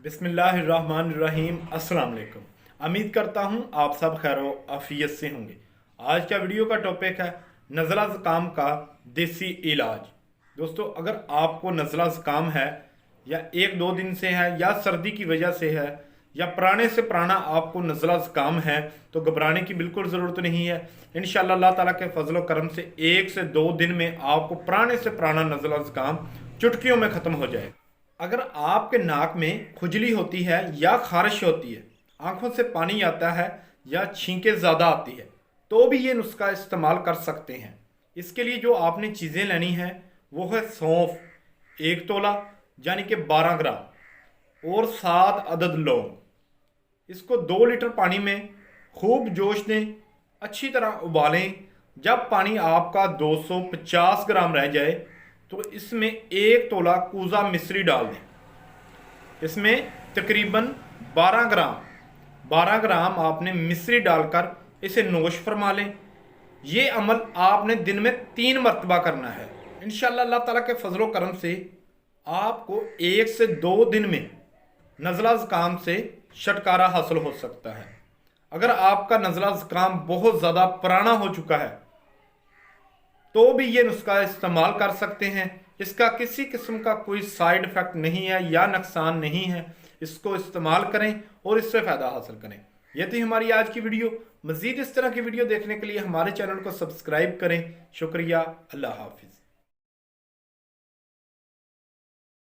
बिस्मिल्लाहिर्रहमानिर्रहीम। अस्सलाम वालेकुम। उम्मीद करता हूँ आप सब खैर आफियत से होंगे। आज का वीडियो का टॉपिक है नज़ला ज़ुकाम का देसी इलाज। दोस्तों, अगर आपको नज़ला ज़ुकाम है या एक दो दिन से है या सर्दी की वजह से है या पुराने से पुराना आपको नज़ला ज़ुकाम है तो घबराने की बिल्कुल ज़रूरत नहीं है। इंशाअल्लाह अल्लाह ताला के फजल व करम से 1 से 2 दिन में आपको पुराने से पुराना नज़ला ज़ुकाम चुटकियों में ख़त्म हो जाएगा। अगर आपके नाक में खुजली होती है या खारिश होती है, आंखों से पानी आता है या छींकें ज़्यादा आती है, तो भी ये नुस्खा इस्तेमाल कर सकते हैं। इसके लिए जो आपने चीज़ें लेनी है वो है सौंफ 1 तोला यानी कि 12 ग्राम और 7 अदद लौंग। इसको 2 लीटर पानी में खूब जोश दें, अच्छी तरह उबालें। जब पानी आपका 250 ग्राम रह जाए तो इसमें 1 तोला कूजा मिश्री डाल दें। इसमें तकरीबन 12 ग्राम आपने मिश्री डालकर इसे नोश फरमा लें। ये अमल आपने दिन में 3 मरतबा करना है। इंशाअल्लाह अल्लाह ताला के फजलो करम से आपको 1 से 2 दिन में नज़ला ज़ुकाम से छुटकारा हासिल हो सकता है। अगर आपका नज़ला ज़ुकाम बहुत ज़्यादा पुराना हो चुका है तो भी ये नुस्खा इस्तेमाल कर सकते हैं। इसका किसी किस्म का कोई साइड इफ़ेक्ट नहीं है या नुकसान नहीं है। इसको इस्तेमाल करें और इससे फ़ायदा हासिल करें। ये थी हमारी आज की वीडियो। मज़ीद इस तरह की वीडियो देखने के लिए हमारे चैनल को सब्सक्राइब करें। शुक्रिया। अल्लाह हाफिज़।